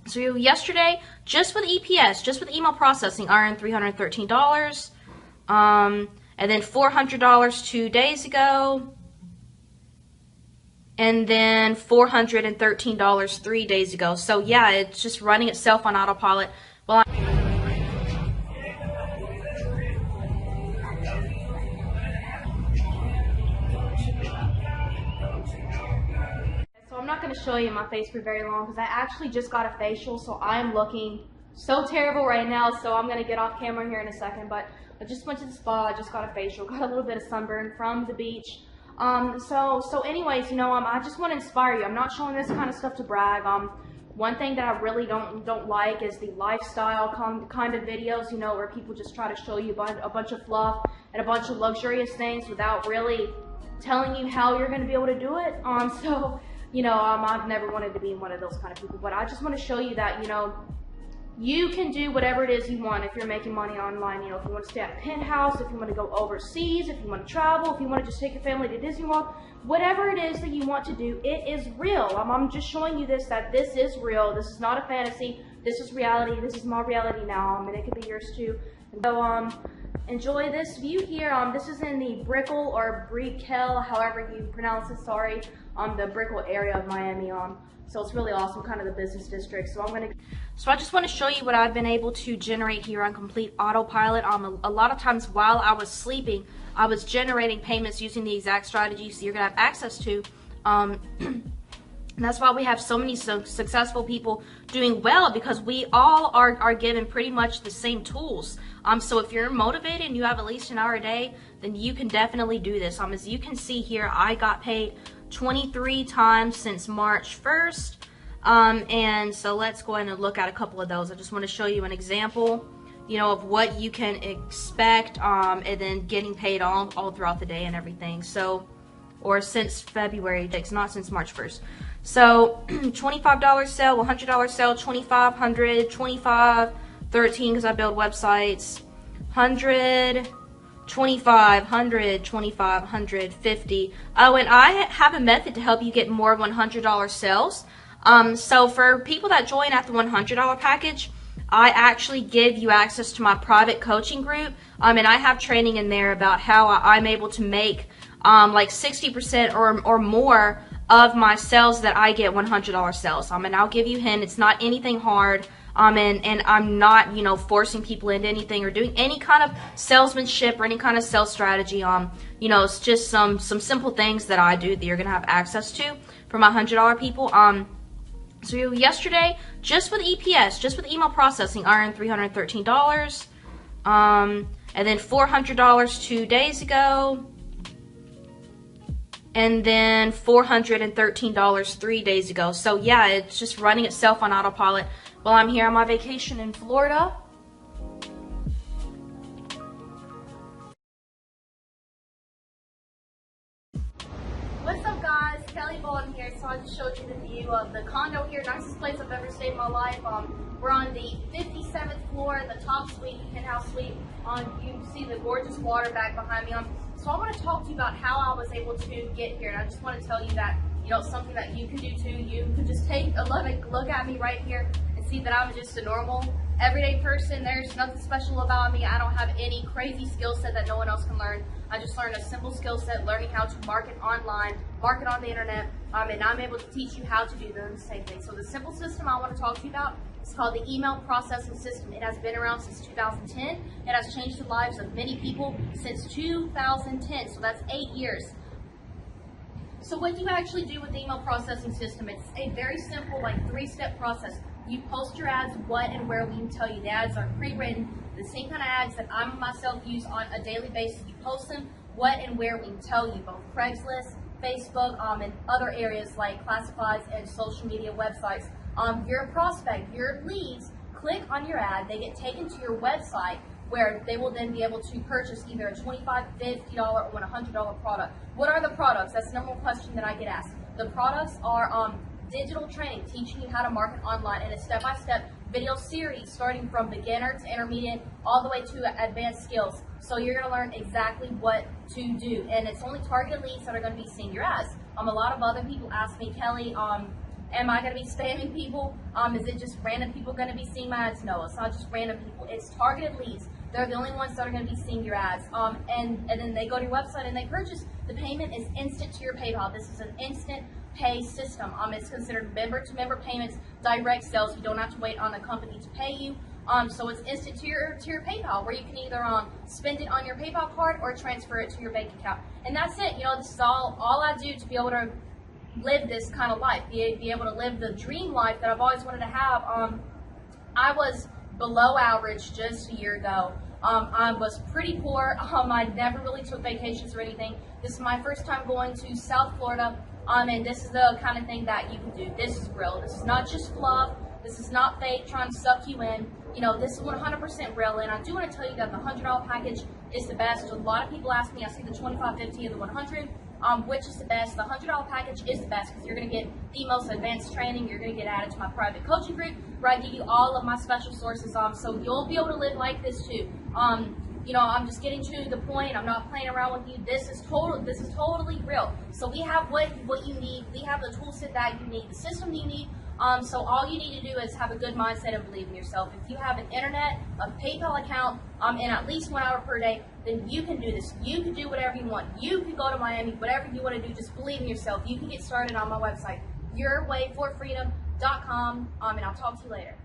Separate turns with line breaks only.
So yesterday, just with EPS, just with email processing, I earned $313. And then $400 2 days ago. And then $413 3 days ago. So yeah, it's just running itself on autopilot. Well, so I'm not going to show you my face for very long because I actually just got a facial, so I'm looking so terrible right now. So I'm going to get off camera here in a second, but I just went to the spa. I just got a facial, got a little bit of sunburn from the beach. So anyways, you know, I just want to inspire you. I'm not showing this kind of stuff to brag. One thing that I really don't like is the lifestyle kind of videos, you know, where people just try to show you a bunch of fluff and a bunch of luxurious things without really telling you how you're going to be able to do it. So, you know, I've never wanted to be one of those kind of people, but I just want to show you that, you know, you can do whatever it is you want if you're making money online. You know, if you want to stay at a penthouse, if you want to go overseas, if you want to travel, if you want to just take your family to Disney World, whatever it is that you want to do, it is real. I'm just showing you this, that this is real. This is not a fantasy. This is reality. This is my reality now, and it could be yours too. So, enjoy this view here. This is in the Brickell or Brickell, however you pronounce it, sorry, the Brickell area of Miami. So it's really awesome, kind of the business district. So I just want to show you what I've been able to generate here on complete autopilot. A lot of times while I was sleeping, I was generating payments using the exact strategies you're gonna have access to. And that's why we have so many successful people doing well, because we all are given pretty much the same tools. So if you're motivated and you have at least an hour a day, then you can definitely do this. As you can see here, I got paid 23 times since March 1st. And so let's go ahead and look at a couple of those. I just want to show you an example, you know, of what you can expect, and then getting paid all throughout the day and everything. So, or since February, not since March 1st. So $25 sale, $100 sale, $2,500, $25, $13 because I build websites, $100, $25, $100, $25, $100, $50. Oh, and I have a method to help you get more $100 sales. So for people that join at the $100 package, I actually give you access to my private coaching group. And I have training in there about how I'm able to make like 60% or more of my sales that I get $100 sales. And I'll give you a hint, it's not anything hard. And I'm not, you know, forcing people into anything or doing any kind of salesmanship or any kind of sales strategy. You know, it's just some simple things that I do that you're gonna have access to for my $100 people. So yesterday, just with EPS, just with email processing, I earned $313. And then $400 2 days ago. And then $413 3 days ago. So yeah, it's just running itself on autopilot while I'm here on my vacation in Florida. What's up guys, Kelly Bolton here. So I just showed you the view of the condo here, nicest place I've ever stayed in my life. We're on the 57th floor, the top suite, penthouse suite. You can see the gorgeous water back behind me. So I want to talk to you about how I was able to get here, and I just want to tell you that, you know, something that you can do too. You could just take a look at me right here and see that I'm just a normal, everyday person. There's nothing special about me. I don't have any crazy skill set that no one else can learn. I just learned a simple skill set, learning how to market online, market on the internet, and I'm able to teach you how to do the same thing. So the simple system I want to talk to you about is called the email processing system. It has been around since 2010. It has changed the lives of many people since 2010, so that's 8 years. So what do you actually do with the email processing system? It's a very simple, like 3-step process. You post your ads, what and where we can tell you. The ads are pre-written, the same kind of ads that I myself use on a daily basis. You post them, what and where we can tell you, both Craigslist, Facebook, and other areas like classifieds and social media websites. Your prospect, your leads, click on your ad, they get taken to your website where they will then be able to purchase either a $25, $50, or $100 product. What are the products? That's the number one question that I get asked. The products are digital training, teaching you how to market online in a step-by-step video series starting from beginner to intermediate all the way to advanced skills. So you're going to learn exactly what to do, and it's only targeted leads that are going to be seeing your ads. A lot of other people ask me, Kelly, Am I going to be spamming people? Is it just random people going to be seeing my ads? No, it's not just random people. It's targeted leads. They're the only ones that are going to be seeing your ads. And then they go to your website and they purchase. The payment is instant to your PayPal. This is an instant pay system. It's considered member-to-member payments, direct sales. You don't have to wait on a company to pay you. So it's instant to your PayPal, where you can either spend it on your PayPal card or transfer it to your bank account. And that's it. You know, this is all I do to be able to live this kind of life, be able to live the dream life that I've always wanted to have. I was below average just a year ago. I was pretty poor. I never really took vacations or anything. This is my first time going to South Florida, and this is the kind of thing that you can do. This is real. This is not just fluff. This is not fake trying to suck you in. You know, this is 100% real, and I do want to tell you that the $100 package is the best. A lot of people ask me, I see the $25, $50, and the $100. Which is the best? The $100 package is the best because you're going to get the most advanced training. You're going to get added to my private coaching group where I give you all of my special sources so you'll be able to live like this too. You know, I'm just getting to the point. I'm not playing around with you. This is totally real. So we have what you need. We have the tool set that you need, the system you need. So all you need to do is have a good mindset and believe in yourself. If you have an internet, a PayPal account, and at least 1 hour per day, then you can do this. You can do whatever you want. You can go to Miami, whatever you want to do. Just believe in yourself. You can get started on my website, yourwayforfreedom.com, and I'll talk to you later.